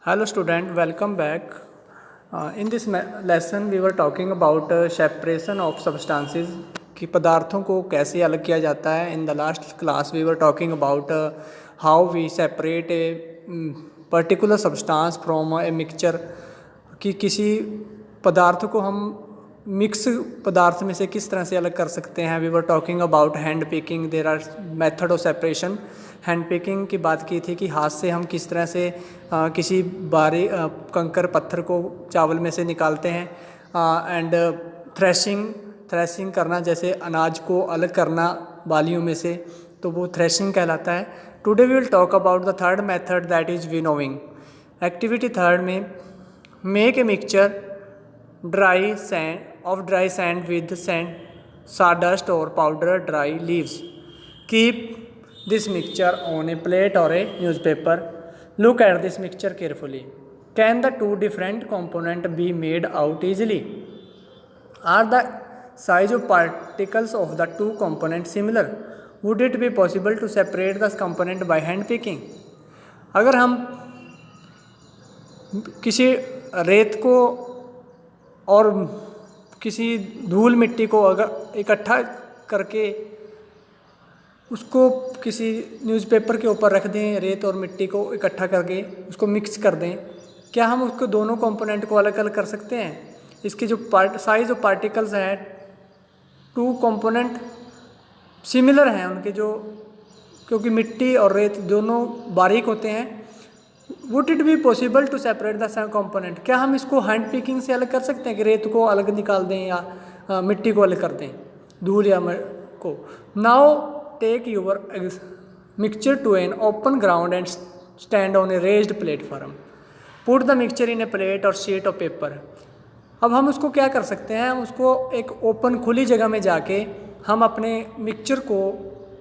Hello student, welcome back. In this lesson we were talking about separation of substances कि पदार्थों को कैसे अलग किया जाता है. In the last class we were talking about how we separate a particular substance from a mixture कि किसी पदार्थ को हम मिक्स पदार्थ में से किस तरह से अलग कर सकते हैं. We were talking about hand picking. There are method of separation. Hand picking की बात की थी कि हाथ से हम किस तरह से किसी बारी कंकर पत्थर को चावल में से निकालते हैं. एंड थ्रेशिंग करना, जैसे अनाज को अलग करना बालियों में से, तो वो थ्रेशिंग कहलाता है. Today we will talk about the third method, that is winnowing. Activity third में make a mixture dry sand with sawdust or powder dry leaves. Keep this mixture on a plate or a newspaper. Look at this mixture carefully. Can the two different components be made out easily? Are the size of particles of the two components similar? Would it be possible to separate the component by hand picking? अगर हम किसी रेत को और किसी धूल मिट्टी को अगर इकट्ठा करके उसको किसी न्यूज़पेपर के ऊपर रख दें, रेत और मिट्टी को इकट्ठा करके उसको मिक्स कर दें, क्या हम उसको दोनों कंपोनेंट को अलग अलग कर सकते हैं? इसके जो साइज ऑफ पार्टिकल्स हैं, टू कंपोनेंट सिमिलर हैं उनके, जो क्योंकि मिट्टी और रेत दोनों बारीक होते हैं. Would it be possible to separate the some component? क्या हम इसको हैंड पिकिंग से अलग कर सकते हैं कि रेत को अलग निकाल दें या मिट्टी को अलग कर दें, धूल या को. Now take your mixture to an open ground and stand on a raised platform. Put the mixture in a plate or sheet of paper. अब हम उसको क्या कर सकते हैं, उसको एक ओपन खुली जगह में जाके हम अपने मिक्सचर को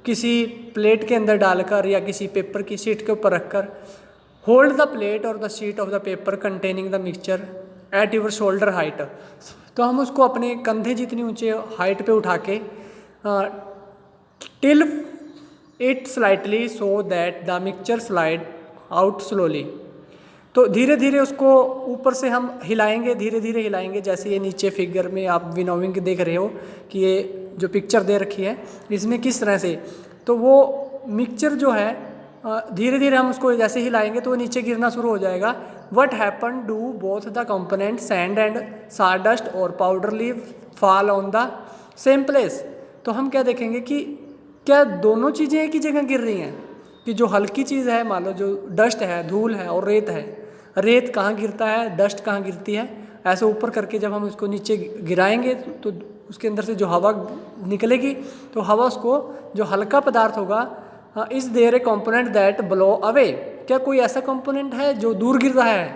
किसी प्लेट के अंदर डालकर या किसी पेपर की शीट के ऊपर रखकर, होल्ड द प्लेट और the sheet of the paper containing the mixture at your shoulder height. तो हम उसको अपने कंधे जितनी ऊंचे हाइट पे उठा के till it slightly so that the mixture slide out slowly. तो धीरे धीरे उसको ऊपर से हम हिलाएंगे, धीरे धीरे हिलाएंगे. जैसे ये नीचे फिगर में आप विनोविंग देख रहे हो कि ये जो पिक्चर दे रखी है इसमें किस तरह से, तो वो मिक्सचर जो है धीरे धीरे हम उसको जैसे हिलाएंगे तो वो नीचे गिरना शुरू हो जाएगा. What happen do both the component sand and sawdust और powder leave fall on the same place. तो हम क्या देखेंगे कि क्या दोनों चीज़ें एक ही जगह गिर रही हैं, कि जो हल्की चीज़ है, मान लो जो डस्ट है, धूल है और रेत है, रेत कहाँ गिरता है, डस्ट कहाँ गिरती है, ऐसे ऊपर करके जब हम उसको नीचे गिराएंगे तो उसके अंदर से जो हवा निकलेगी, तो हवा उसको जो हल्का पदार्थ होगा, is there a component that blow away. क्या कोई ऐसा कंपोनेंट है जो दूर गिर रहा है?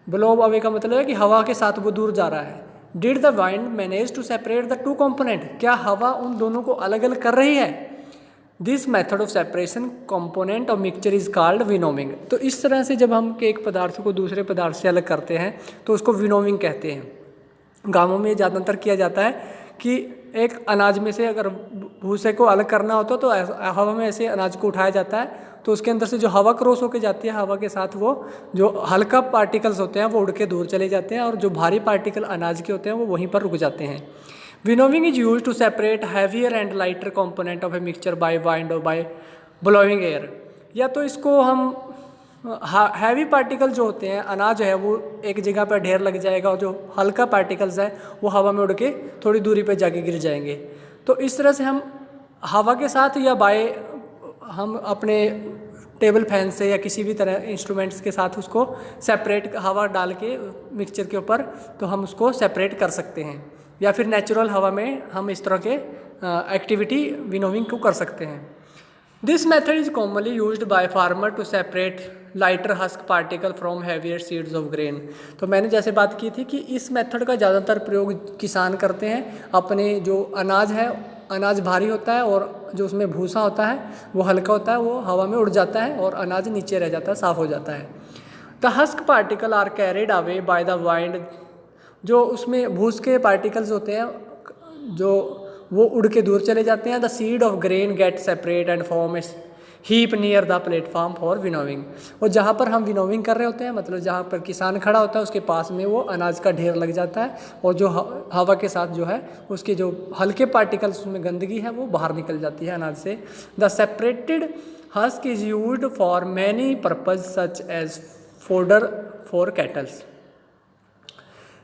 ब्लो अवे का मतलब है कि हवा के साथ वो दूर जा रहा है. Did the wind manage to separate the two component? क्या हवा उन दोनों को अलग अलग कर रही है? This method of separation component of mixture is called winnowing. तो इस तरह से जब हम एक पदार्थ को दूसरे पदार्थ से अलग करते हैं तो उसको विनोविंग कहते हैं. गाँवों में ज़्यादातर किया जाता है कि एक अनाज में से अगर भूसे को अलग करना होता तो हवा में ऐसे अनाज को उठाया जाता है, तो उसके अंदर से जो हवा क्रॉस होकर जाती है, हवा के साथ वो जो हल्का पार्टिकल्स होते हैं वो उड़ के दूर चले जाते हैं और जो भारी पार्टिकल अनाज के होते हैं वो वहीं पर रुक जाते हैं. Winnowing is use to separate heavier and lighter component of a mixture by wind or by blowing air. या तो इसको हम हैवी पार्टिकल जो होते हैं, अनाज है वो एक जगह पर ढेर लग जाएगा और जो हल्का पार्टिकल्स है वो हवा में उड़ के थोड़ी दूरी पे जाके गिर जाएंगे. तो इस तरह से हम हवा के साथ या हम अपने टेबल फैन से या किसी भी तरह इंस्ट्रूमेंट्स के साथ उसको सेपरेट, हवा डाल के मिक्सचर के ऊपर, तो हम उसको सेपरेट कर सकते हैं. या फिर नेचुरल हवा में हम इस तरह के एक्टिविटी विनोविंग को कर सकते हैं. This method is commonly used by farmer to separate lighter husk particle from heavier seeds of grain. तो मैंने जैसे बात की थी कि इस मेथड का ज़्यादातर प्रयोग किसान करते हैं. अपने जो अनाज है, अनाज भारी होता है और जो उसमें भूसा होता है वो हल्का होता है, वो हवा में उड़ जाता है और अनाज नीचे रह जाता है, साफ़ हो जाता है. The husk particle are carried away by the wind. जो उसमें भूस के पार्टिकल्स होते हैं जो वो उड़ के दूर चले जाते हैं. The seed of grain gate separate and form A heap near the platform for winnowing. और जहाँ पर हम विनोविंग कर रहे होते हैं, मतलब जहाँ पर किसान खड़ा होता है उसके पास में वो अनाज का ढेर लग जाता है, और जो हवा के साथ जो है उसके जो हल्के पार्टिकल्स, उसमें गंदगी है वो बाहर निकल जाती है अनाज से। The separated husk is used for many purpose such as fodder for cattles.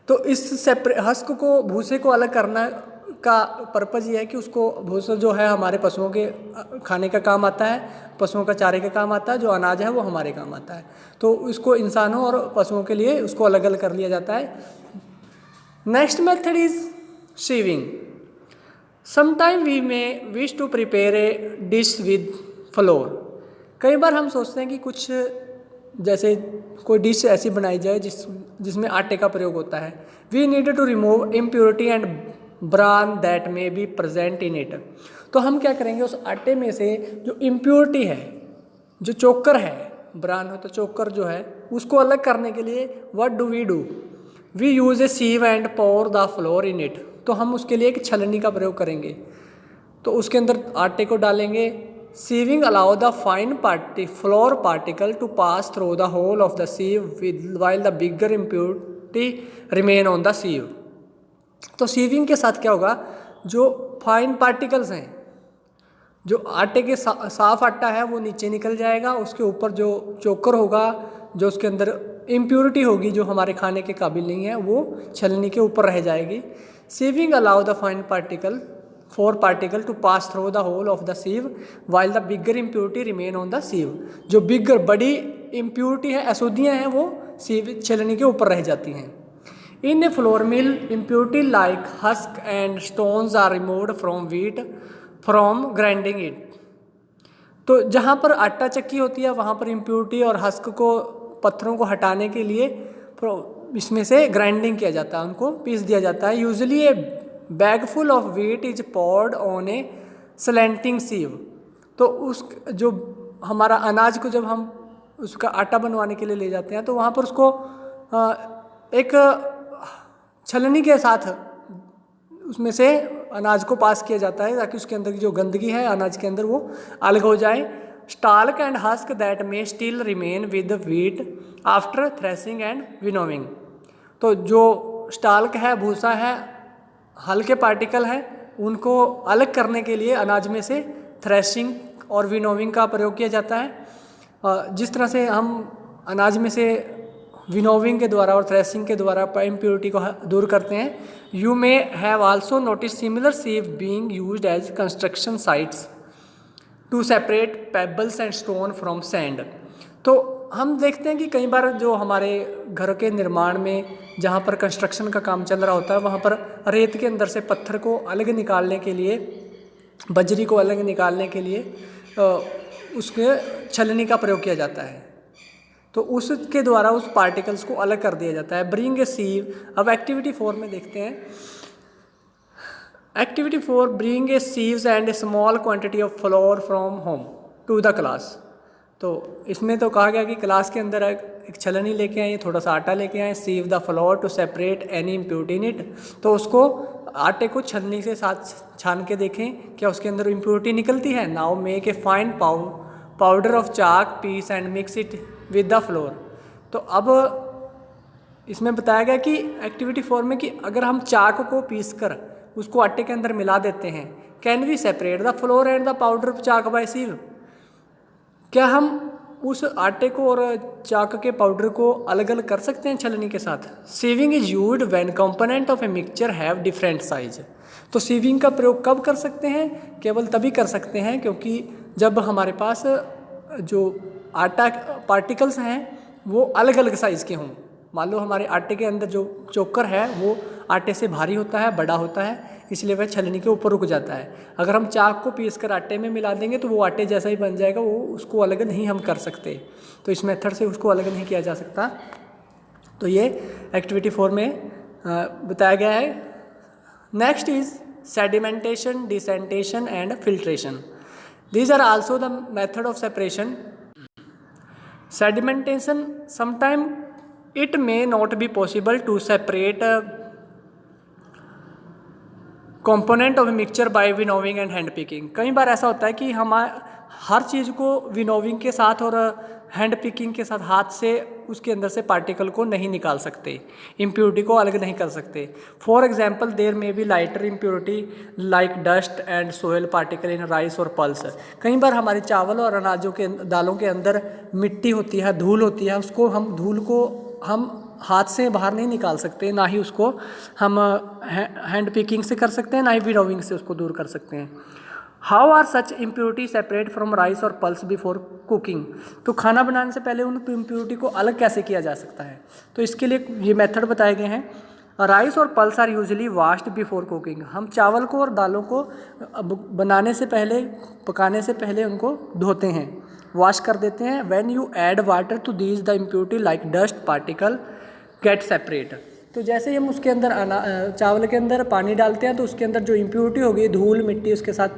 तो इस हस्क को, भूसे को अलग करना का पर्पज़ ये है कि उसको, भूसा जो है हमारे पशुओं के खाने का काम आता है, पशुओं का चारे का काम आता है, जो अनाज है वो हमारे काम आता है। तो इसको इंसानों और पशुओं के लिए उसको अलग अलग कर लिया जाता है। Next method is sieving. Sometime we may wish to prepare a dish with flour. कई बार हम सोचते हैं कि कुछ जैसे कोई डिश ऐसी बनाई जाए जिसमें आटे का प्रयोग होता है। We need to remove impurity and bran that may be present in it. तो हम क्या करेंगे, उस आटे में से जो इम्प्योरिटी है, जो चोकर है, ब्रान हो तो चोकर जो है, उसको अलग करने के लिए what do? We use a sieve and pour the flour in it. तो हम उसके लिए एक छलनी का प्रयोग करेंगे, तो उसके अंदर आटे को डालेंगे। Sieving allow the fine flour particle to pass through the hole of the sieve while the bigger impurity remain on the sieve. तो सीविंग के साथ क्या होगा, जो फाइन पार्टिकल्स हैं, जो आटे के साफ आटा है वो नीचे निकल जाएगा, उसके ऊपर जो चोकर होगा, जो उसके अंदर इम्प्योरिटी होगी जो हमारे खाने के काबिल नहीं है, वो छलनी के ऊपर रह जाएगी। Sieving allow the fine particle to pass through the hole of the sieve while the bigger impurity remain on the sieve. जो बिगर, बड़ी इम्प्योरिटी है, अशुद्धियाँ हैं, वो सीव छलनी के ऊपर रह जाती हैं। In a flour mill, impurity like husk and stones are removed from wheat from grinding it। तो जहाँ पर आटा चक्की होती है वहाँ पर इम्प्योरिटी और हस्क को, पत्थरों को हटाने के लिए इसमें से ग्राइंडिंग किया जाता है, उनको पीस दिया जाता है। Usually a bag full of wheat is poured on a slanting sieve. तो उस जो हमारा अनाज को जब हम उसका आटा बनवाने के लिए ले जाते हैं, तो वहाँ पर उसको एक छलनी के साथ उसमें से अनाज को पास किया जाता है, ताकि उसके अंदर की जो गंदगी है अनाज के अंदर वो अलग हो जाए। Stalk and husk that may still remain with wheat after threshing and winnowing. तो जो स्टाल्क है, भूसा है, हल्के पार्टिकल है, उनको अलग करने के लिए अनाज में से थ्रेशिंग और विनोविंग का प्रयोग किया जाता है। जिस तरह से हम अनाज में से विनोविंग के द्वारा और थ्रेसिंग के द्वारा इम्प्योरिटी को दूर करते हैं। You may have also notice similar sieve being used as construction sites to separate pebbles and stone from sand. तो हम देखते हैं कि कई बार जो हमारे घर के निर्माण में, जहाँ पर कंस्ट्रक्शन का काम चल रहा होता है, वहाँ पर रेत के अंदर से पत्थर को अलग निकालने के लिए, बजरी को अलग निकालने के लिए उसके छलनी का प्रयोग किया जाता है। तो उसके द्वारा उस पार्टिकल्स को अलग कर दिया जाता है। Bring a sieve. अब एक्टिविटी 4 में देखते हैं। Activity 4, bring a sieves and a small quantity of flour from home to the class. तो इसमें तो कहा गया कि क्लास के अंदर एक छलनी लेके आए, थोड़ा सा आटा लेके आए, sieve the flour to separate any impurity in it. तो उसको आटे को छलनी से साथ छान के देखें क्या उसके अंदर इम्प्योरिटी निकलती है। Now make a fine powder of chalk piece and mix it with the flour. तो अब इसमें बताया गया कि एक्टिविटी 4 में कि अगर हम चाक को पीस कर उसको आटे के अंदर मिला देते हैं, can we separate the flour and the powder of chalk by sieve. क्या हम उस आटे को और चाक के पाउडर को अलग अलग कर सकते हैं छलनी के साथ। Sieving is used when component of a mixture have different size. तो सीविंग का प्रयोग कब कर सकते हैं, केवल तभी कर सकते हैं क्योंकि जब हमारे पास जो आटा पार्टिकल्स हैं वो अलग अलग साइज़ के हों। मान लो हमारे आटे के अंदर जो चोकर है वो आटे से भारी होता है, बड़ा होता है, इसलिए वह छलनी के ऊपर रुक जाता है। अगर हम चाक को पीस कर आटे में मिला देंगे तो वो आटे जैसा ही बन जाएगा, वो उसको अलग नहीं हम कर सकते। तो इस मेथड से उसको अलग नहीं किया जा सकता। तो ये एक्टिविटी 4 में बताया गया है। Next is sedimentation, decantation and filtration. These are also the method of separation. Sedimentation, sometime it may not be possible to separate a component of a mixture by winnowing and hand picking। कई बार ऐसा होता है कि हर चीज़ को winnowing के साथ और hand picking के साथ हाथ से उसके अंदर से पार्टिकल को नहीं निकाल सकते, इम्प्योरिटी को अलग नहीं कर सकते। For example there may be lighter impurity like dust and soil particle in rice or pulse. कई बार हमारे चावल और अनाजों के दालों के अंदर मिट्टी होती है, धूल होती है, उसको हम धूल को हम हाथ से बाहर नहीं निकाल सकते, ना ही उसको हम हैंड पिकिंग से कर सकते हैं, ना ही विनोविंग से उसको दूर कर सकते हैं। How are such impurity separate from rice or pulse before cooking. तो खाना बनाने से पहले उन इम्प्योरिटी को अलग कैसे किया जा सकता है, तो इसके लिए ये मेथड बताए गए हैं। Rice or pulse are usually washed before cooking. हम चावल को और दालों को बनाने से पहले, पकाने से पहले उनको धोते हैं, वॉश कर देते हैं। When you add water to these the impurity like dust particle get separate. तो जैसे ही हम उसके अंदर चावल के अंदर पानी डालते हैं तो उसके अंदर जो इम्प्योरिटी होगी, धूल मिट्टी उसके साथ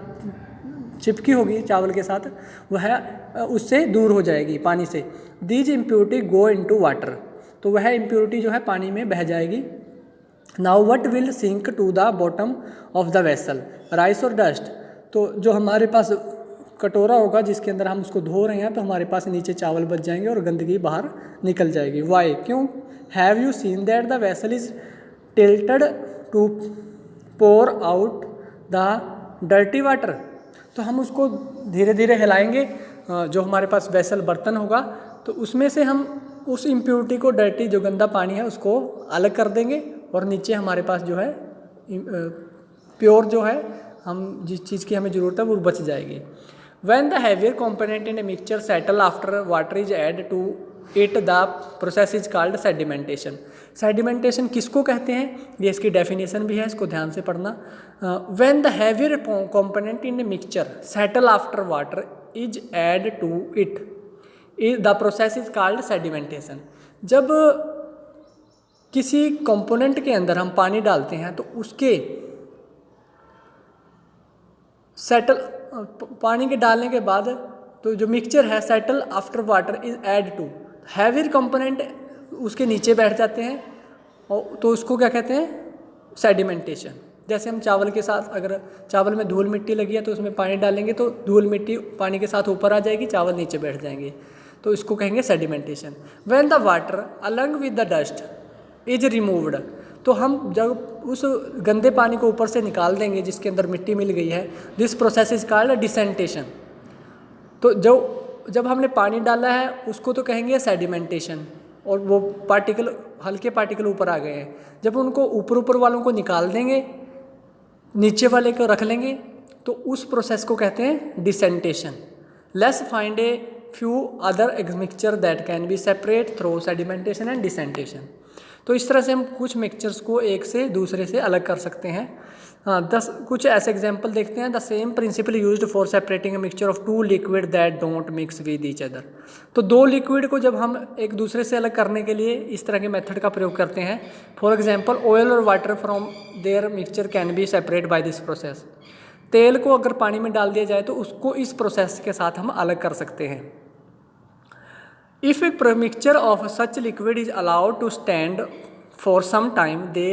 चिपकी होगी चावल के साथ, वह उससे दूर हो जाएगी पानी से। These impurity go into water. तो वह इम्प्योरिटी जो है पानी में बह जाएगी। Now what will sink to the bottom of the vessel, rice or dust. तो जो हमारे पास कटोरा होगा जिसके अंदर हम उसको धो रहे हैं, तो हमारे पास नीचे चावल बच जाएंगे और गंदगी बाहर निकल जाएगी। वाई, क्यों? Have you seen that the vessel is tilted to pour out the dirty water. तो हम उसको धीरे धीरे हिलाएंगे, जो हमारे पास वेसल बर्तन होगा, तो उसमें से हम उस इम्प्योरिटी को, डर्टी जो गंदा पानी है उसको अलग कर देंगे, और नीचे हमारे पास जो है प्योर जो है, हम जिस चीज़ की हमें ज़रूरत है वो बच जाएगी। When the heavier component in a mixture settle after water is added to it, the process is called sedimentation. Sedimentation किसको कहते हैं, ये इसकी डेफिनेशन भी है, इसको ध्यान से पढ़ना। When the heavier component in a mixture settle after water is added to it, the process is called sedimentation. जब किसी कंपोनेंट के अंदर हम पानी डालते हैं तो उसके सेटल, पानी के डालने के बाद तो जो मिक्सचर है settle after water is add to, heavier component उसके नीचे बैठ जाते हैं, और तो उसको क्या कहते हैं, सेडिमेंटेशन। जैसे हम चावल के साथ, अगर चावल में धूल मिट्टी लगी है तो उसमें पानी डालेंगे तो धूल मिट्टी पानी के साथ ऊपर आ जाएगी, चावल नीचे बैठ जाएंगे, तो इसको कहेंगे sedimentation. When the water along with the dust is removed, तो हम जब उस गंदे पानी को ऊपर से निकाल देंगे जिसके अंदर मिट्टी मिल गई है, this process is called decantation. तो जब हमने पानी डाला है उसको तो कहेंगे सेडिमेंटेशन, और वो पार्टिकल, हल्के पार्टिकल ऊपर आ गए हैं, जब उनको ऊपर वालों को निकाल देंगे, नीचे वाले को रख लेंगे, तो उस प्रोसेस को कहते हैं decantation. Let's find a few other mixture that can be separate through sedimentation and decantation. तो इस तरह से हम कुछ मिक्सचर्स को एक से दूसरे से अलग कर सकते हैं। कुछ ऐसे एग्जांपल देखते हैं। The same principle used for separating a mixture of two liquid that don't mix with each other. तो दो लिक्विड को जब हम एक दूसरे से अलग करने के लिए इस तरह के मेथड का प्रयोग करते हैं। For example oil or water from their mixture can be separate by this process. तेल को अगर पानी में डाल दिया जाए तो उसको इस प्रोसेस के साथ हम अलग कर सकते हैं। If a mixture of such liquid is allowed to stand for some time, they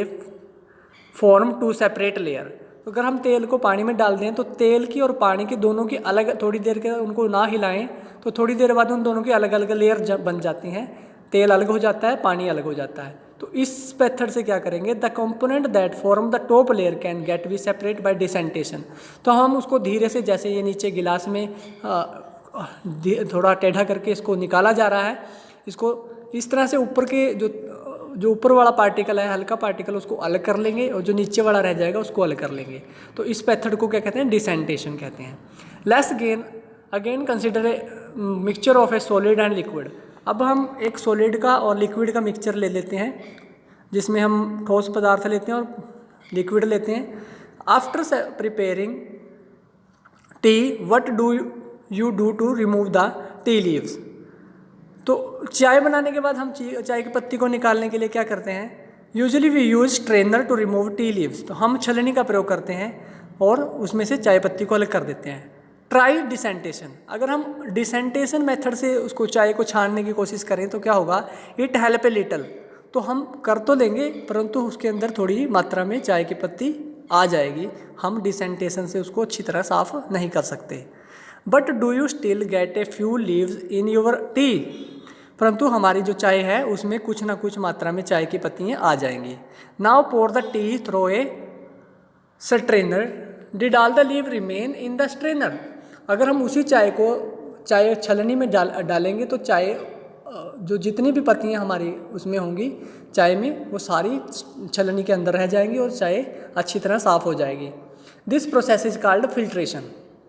form two separate layer। तो अगर हम तेल को पानी में डाल दें तो तेल की और पानी की दोनों की अलग, थोड़ी देर के उनको ना हिलाएं तो थोड़ी देर बाद उन दोनों की अलग अलग लेयर बन जाती हैं। तेल अलग हो जाता है, पानी अलग हो जाता है। तो इस मेथड से क्या करेंगे, the component that form the top layer can get B separate bye decantation. तो हम उसको धीरे से, जैसे ये नीचे गिलास में थोड़ा टेढ़ा करके इसको निकाला जा रहा है, इसको इस तरह से ऊपर के जो ऊपर वाला पार्टिकल है, हल्का पार्टिकल, उसको अलग कर लेंगे और जो नीचे वाला रह जाएगा उसको अलग कर लेंगे। तो इस मेथड को क्या कहते हैं, डिसेंटेशन कहते हैं। Let's again consider a mixture of A solid and liquid. अब हम एक सॉलिड का और लिक्विड का मिक्सचर ले लेते हैं, जिसमें हम ठोस पदार्थ लेते हैं और लिक्विड लेते हैं। After preparing tea, what do you do to remove the tea leaves. तो चाय बनाने के बाद हम चाय की पत्ती को निकालने के लिए क्या करते हैं, usually we use strainer to remove tea leaves. तो हम छलनी का प्रयोग करते हैं और उसमें से चाय पत्ती को अलग कर देते हैं। Try decantation. अगर हम डिसेंटेशन मेथड से उसको चाय को छानने की कोशिश करें तो क्या होगा, इट हेल्प ए लिटल। तो हम कर तो लेंगे परंतु उसके अंदर थोड़ी मात्रा में चाय की पत्ती आ जाएगी, हम डिसेंटेशन से उसको अच्छी तरह साफ नहीं कर सकते। But do you still get a few leaves in your T, परंतु हमारी जो चाय है उसमें कुछ ना कुछ मात्रा में चाय की पत्तियाँ आ जाएंगी। Now pour the tea through a strainer, did all the leave remain in the strainer. अगर हम उसी चाय छलनी में डालेंगे तो चाय जो जितनी भी पत्तियाँ हमारी उसमें होंगी चाय में, वो सारी छलनी के अंदर रह जाएंगी और चाय अच्छी तरह साफ़ हो जाएगी। This process is called filtration.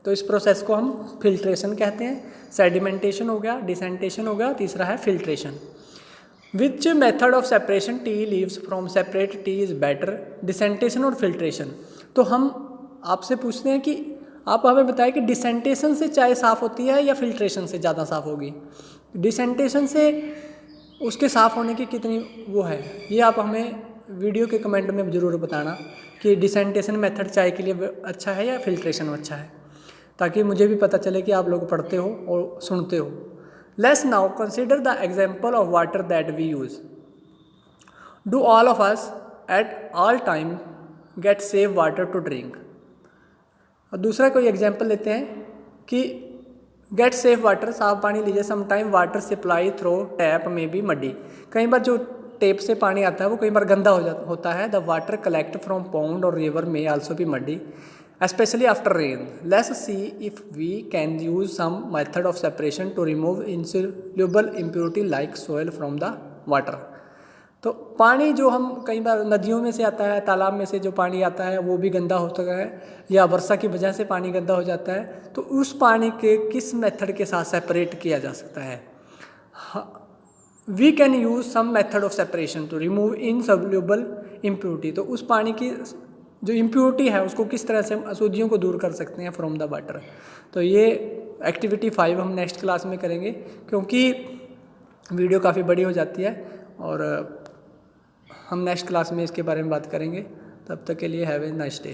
तो इस प्रोसेस को हम फिल्ट्रेशन कहते हैं। सेडिमेंटेशन हो गया, डिसेंटेशन हो गया, तीसरा है filtration. Which method of separation tea leaves from separate T is better, decantation और फिल्ट्रेशन। तो हम आपसे पूछते हैं कि आप हमें बताएं कि डिसेंटेशन से चाय साफ़ होती है या फिल्ट्रेशन से ज़्यादा साफ़ होगी। डिसेंटेशन से उसके साफ़ होने की कितनी वो है, ये आप हमें वीडियो के कमेंट में ज़रूर बताना कि डिसेंटेशन मेथड चाय के लिए अच्छा है या फिल्ट्रेशन अच्छा है, ताकि मुझे भी पता चले कि आप लोग पढ़ते हो और सुनते हो। Let's now consider the example of water that we use. Do all of us at all time get safe water to drink. और दूसरा कोई एग्जाम्पल लेते हैं कि गेट सेफ वाटर, साफ पानी लीजिए। Sometime water supply through tap may be muddy. कई बार जो टेप से पानी आता है वो कई बार गंदा होता है। The water collect from pond और रिवर में also be muddy especially after rain. Let's see if we can use some method of separation to remove insoluble impurity like soil from the water. तो पानी जो हम कई बार नदियों में से आता है, तालाब में से जो पानी आता है वो भी गंदा होता है, या वर्षा की वजह से पानी गंदा हो जाता है, तो उस पानी के किस मेथड के साथ सेपरेट किया जा सकता है। We can use some method of separation to remove insoluble impurity. तो उस पानी की जो इम्प्योरिटी है उसको किस तरह से हम अशुद्धियों को दूर कर सकते हैं फ्रॉम द वाटर। तो ये एक्टिविटी 5 हम नेक्स्ट क्लास में करेंगे, क्योंकि वीडियो काफ़ी बड़ी हो जाती है और हम नेक्स्ट क्लास में इसके बारे में बात करेंगे। तब तक के लिए हैव ए नाइस डे।